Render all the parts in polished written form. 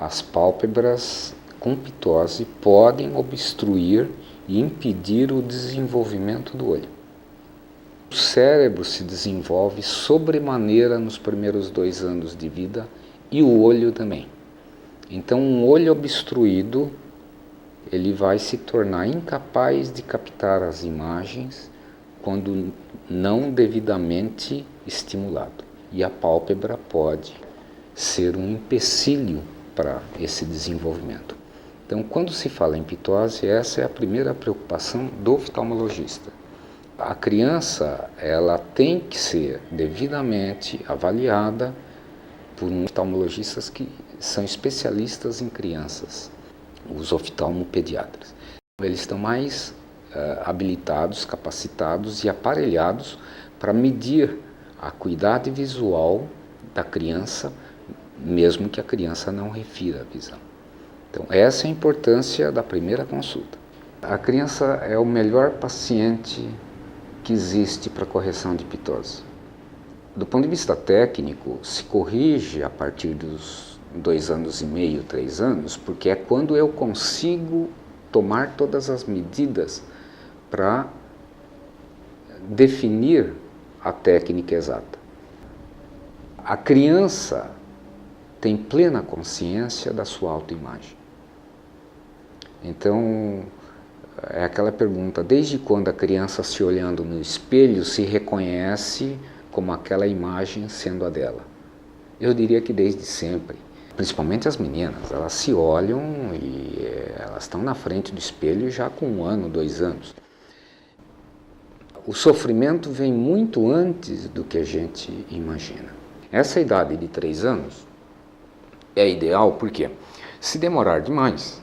as pálpebras com pitose podem obstruir e impedir o desenvolvimento do olho. O cérebro se desenvolve sobremaneira nos primeiros 2 anos de vida e o olho também. Então, um olho obstruído, ele vai se tornar incapaz de captar as imagens quando não devidamente estimulado. E a pálpebra pode ser um empecilho para esse desenvolvimento. Então, quando se fala em pitose, essa é a primeira preocupação do oftalmologista. A criança, ela tem que ser devidamente avaliada por oftalmologistas que são especialistas em crianças, os oftalmopediatras. Eles estão mais habilitados, capacitados e aparelhados para medir a acuidade visual da criança, mesmo que a criança não refira a visão. Então, essa é a importância da primeira consulta. A criança é o melhor paciente que existe para correção de pitose. Do ponto de vista técnico, se corrige a partir dos 2 anos e meio, 3 anos, porque é quando eu consigo tomar todas as medidas para definir a técnica exata. A criança tem plena consciência da sua autoimagem. Então, é aquela pergunta, desde quando a criança se olhando no espelho se reconhece como aquela imagem sendo a dela? Eu diria que desde sempre. Principalmente as meninas, elas se olham e elas estão na frente do espelho já com 1 ano, 2 anos. O sofrimento vem muito antes do que a gente imagina. Essa idade de 3 anos é ideal porque, se demorar demais,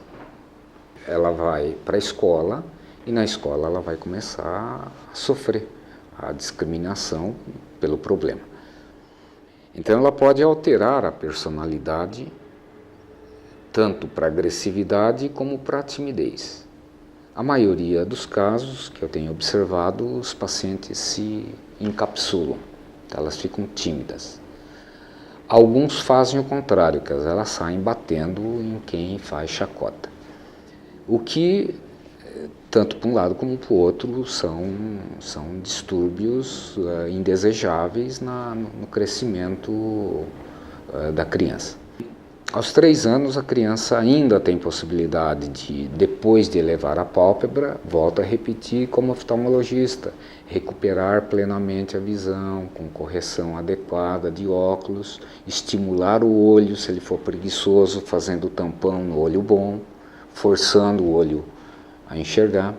ela vai para a escola e na escola ela vai começar a sofrer a discriminação pelo problema. Então ela pode alterar a personalidade tanto para agressividade como para timidez. A maioria dos casos que eu tenho observado, os pacientes se encapsulam, elas ficam tímidas. Alguns fazem o contrário, que elas saem batendo em quem faz chacota. O que, tanto para um lado como para o outro, são distúrbios indesejáveis no crescimento da criança. Aos 3 anos, a criança ainda tem possibilidade de, depois de elevar a pálpebra, volta a repetir como oftalmologista, recuperar plenamente a visão, com correção adequada de óculos, estimular o olho, se ele for preguiçoso, fazendo tampão no olho bom, forçando o olho a enxergar.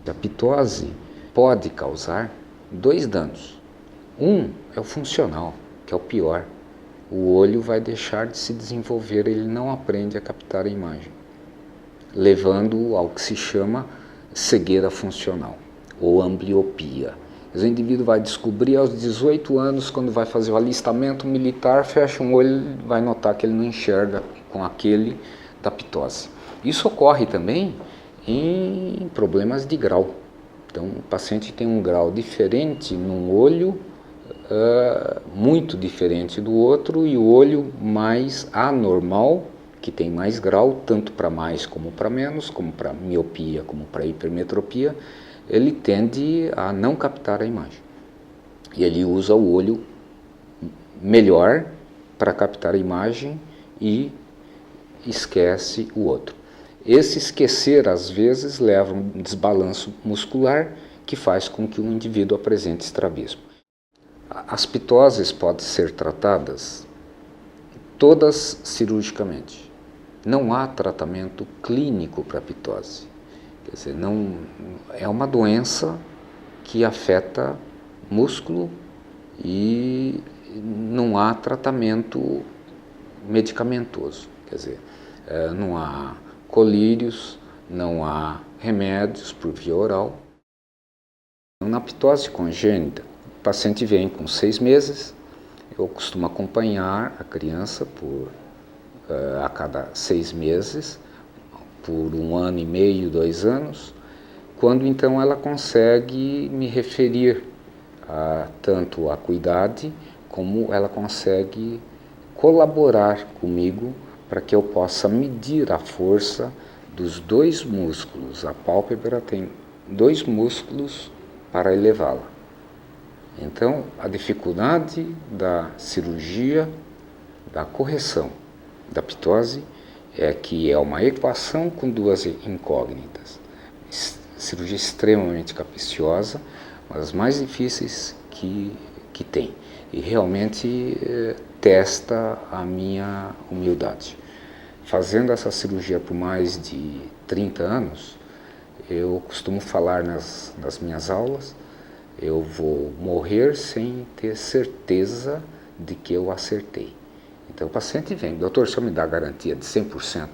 A pitose pode causar 2 danos. Um é o funcional, que é o pior. O olho vai deixar de se desenvolver, ele não aprende a captar a imagem, levando ao que se chama cegueira funcional, ou ambliopia. O indivíduo vai descobrir aos 18 anos, quando vai fazer o alistamento militar, fecha um olho e vai notar que ele não enxerga com aquele da pitose. Isso ocorre também em problemas de grau. Então, o paciente tem um grau diferente num olho, muito diferente do outro, e o olho mais anormal, que tem mais grau, tanto para mais como para menos, como para miopia, como para hipermetropia, ele tende a não captar a imagem. E ele usa o olho melhor para captar a imagem e esquece o outro. Esse esquecer, às vezes, leva a um desbalanço muscular que faz com que o indivíduo apresente estrabismo. As pitoses podem ser tratadas todas cirurgicamente. Não há tratamento clínico para a pitose. Quer dizer, não, é uma doença que afeta músculo e não há tratamento medicamentoso. Quer dizer, não há colírios, não há remédios por via oral. Na pitose congênita, o paciente vem com 6 meses, eu costumo acompanhar a criança a cada 6 meses, por 1 ano e meio, 2 anos, quando então ela consegue me referir tanto à acuidade, como ela consegue colaborar comigo para que eu possa medir a força dos dois músculos. A pálpebra tem dois músculos para elevá-la. Então, a dificuldade da cirurgia, da correção da ptose, é que é uma equação com duas incógnitas. Cirurgia extremamente capciosa, uma das mais difíceis que tem. E realmente testa a minha humildade. Fazendo essa cirurgia por mais de 30 anos, eu costumo falar nas minhas aulas, eu vou morrer sem ter certeza de que eu acertei. Então o paciente vem, doutor, o senhor me dá a garantia de 100%?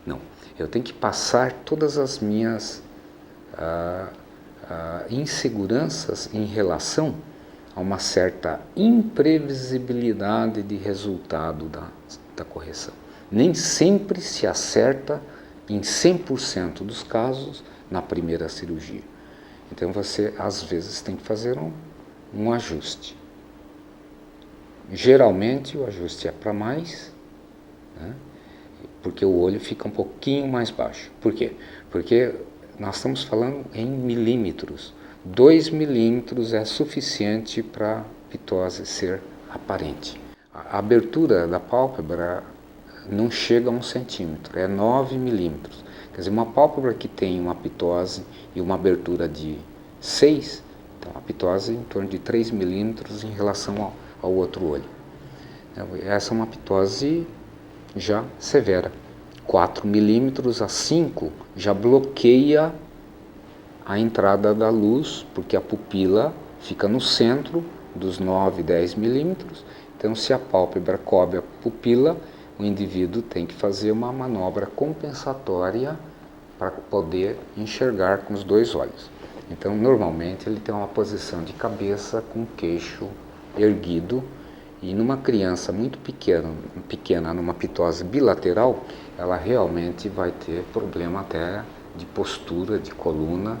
Não, eu tenho que passar todas as minhas inseguranças em relação a uma certa imprevisibilidade de resultado da correção. Nem sempre se acerta em 100% dos casos na primeira cirurgia. Então você às vezes tem que fazer um ajuste. Geralmente o ajuste é para mais, né? Porque o olho fica um pouquinho mais baixo. Por quê? Porque nós estamos falando em milímetros. 2 milímetros é suficiente para a ptose ser aparente. A abertura da pálpebra não chega a 1 centímetro, é 9 milímetros. Quer dizer, uma pálpebra que tem uma ptose e uma abertura de 6, então a ptose em torno de 3 milímetros em relação ao outro olho. Essa é uma ptose já severa. 4 milímetros a 5 já bloqueia a entrada da luz, porque a pupila fica no centro dos 9, 10 milímetros. Então, se a pálpebra cobre a pupila, o indivíduo tem que fazer uma manobra compensatória para poder enxergar com os dois olhos. Então, normalmente, ele tem uma posição de cabeça com o queixo erguido, e numa criança muito pequena, numa ptose bilateral, ela realmente vai ter problema até de postura, de coluna,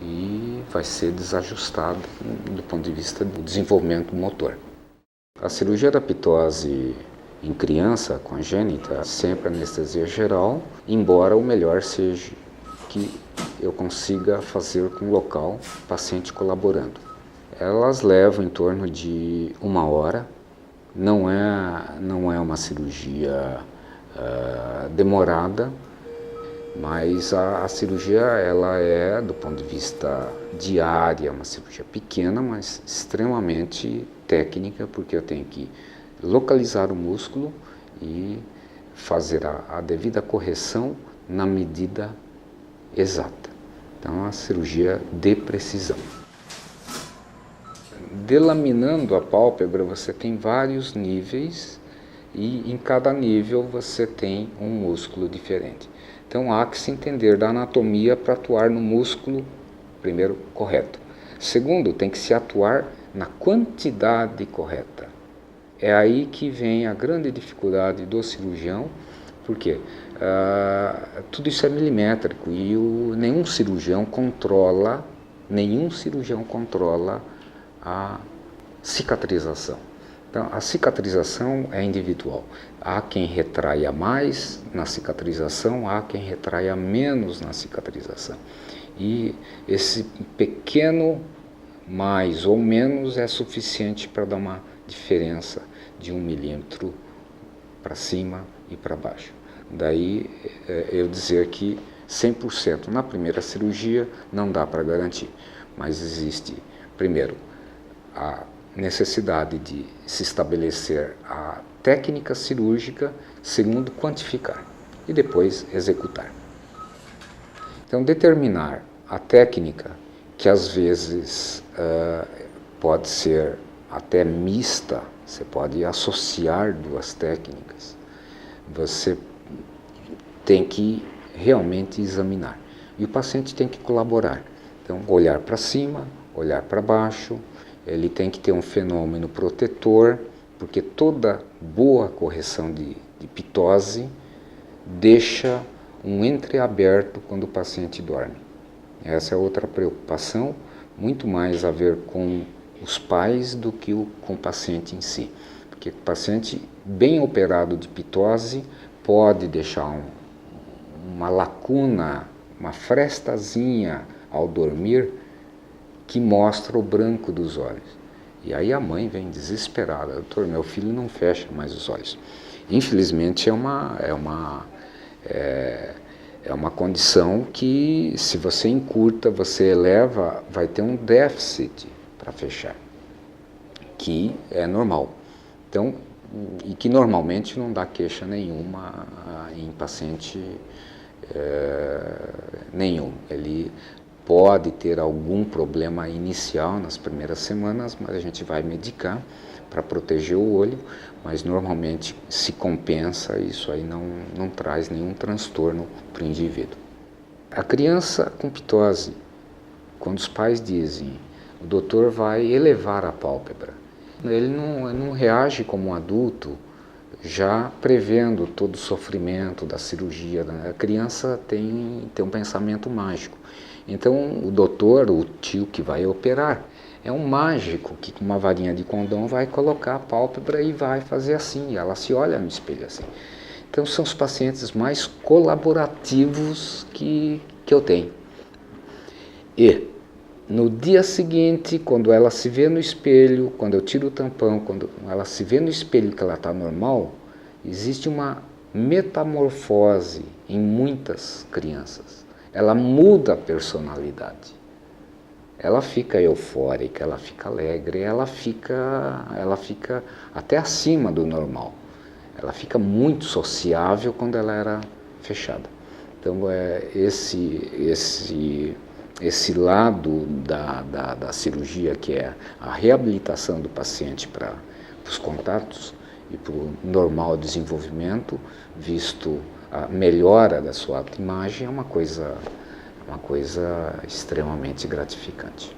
e vai ser desajustada do ponto de vista do desenvolvimento motor. A cirurgia da ptose em criança congênita, sempre anestesia geral, embora o melhor seja que eu consiga fazer com o local, paciente colaborando. Elas levam em torno de 1 hora, não é uma cirurgia demorada, mas a cirurgia ela é, do ponto de vista diário, uma cirurgia pequena, mas extremamente técnica, porque eu tenho que localizar o músculo e fazer a devida correção na medida exata. Então, é uma cirurgia de precisão. Delaminando a pálpebra, você tem vários níveis e em cada nível você tem um músculo diferente. Então há que se entender da anatomia para atuar no músculo, primeiro, correto. Segundo, tem que se atuar na quantidade correta. É aí que vem a grande dificuldade do cirurgião, porque tudo isso é milimétrico e nenhum cirurgião controla a cicatrização. Então, a cicatrização é individual. Há quem retraia mais na cicatrização, há quem retraia menos na cicatrização. E esse pequeno mais ou menos é suficiente para dar uma diferença de 1 milímetro para cima e para baixo. Daí eu dizer que 100% na primeira cirurgia não dá para garantir, mas existe, primeiro, a necessidade de se estabelecer a técnica cirúrgica, segundo, quantificar e depois executar. Então, determinar a técnica, que às vezes pode ser até mista, você pode associar duas técnicas, você tem que realmente examinar. E o paciente tem que colaborar. Então, olhar para cima, olhar para baixo, ele tem que ter um fenômeno protetor, porque toda boa correção de ptose deixa um entreaberto quando o paciente dorme. Essa é outra preocupação, muito mais a ver com os pais do que com o paciente em si. Porque o paciente bem operado de ptose pode deixar uma lacuna, uma frestazinha ao dormir que mostra o branco dos olhos. E aí a mãe vem desesperada: doutor, meu filho não fecha mais os olhos. Infelizmente é uma condição que, se você encurta, você eleva, vai ter um déficit para fechar, que é normal. Então, e que normalmente não dá queixa nenhuma em paciente nenhum. Ele pode ter algum problema inicial nas primeiras semanas, mas a gente vai medicar para proteger o olho, mas normalmente se compensa, isso aí não traz nenhum transtorno para o indivíduo. A criança com ptose, quando os pais dizem, o doutor vai elevar a pálpebra, ele não reage como um adulto, já prevendo todo o sofrimento da cirurgia. A criança tem um pensamento mágico. Então o doutor, o tio que vai operar, é um mágico que com uma varinha de condão vai colocar a pálpebra e vai fazer assim, e ela se olha no espelho assim. Então são os pacientes mais colaborativos que eu tenho. E no dia seguinte, quando ela se vê no espelho, quando eu tiro o tampão, quando ela se vê no espelho que ela está normal, existe uma metamorfose em muitas crianças. Ela muda a personalidade. Ela fica eufórica, ela fica alegre, ela fica até acima do normal. Ela fica muito sociável quando ela era fechada. Então, esse lado da cirurgia, que é a reabilitação do paciente para os contatos e para o normal desenvolvimento, visto a melhora da sua autoimagem, é uma coisa extremamente gratificante.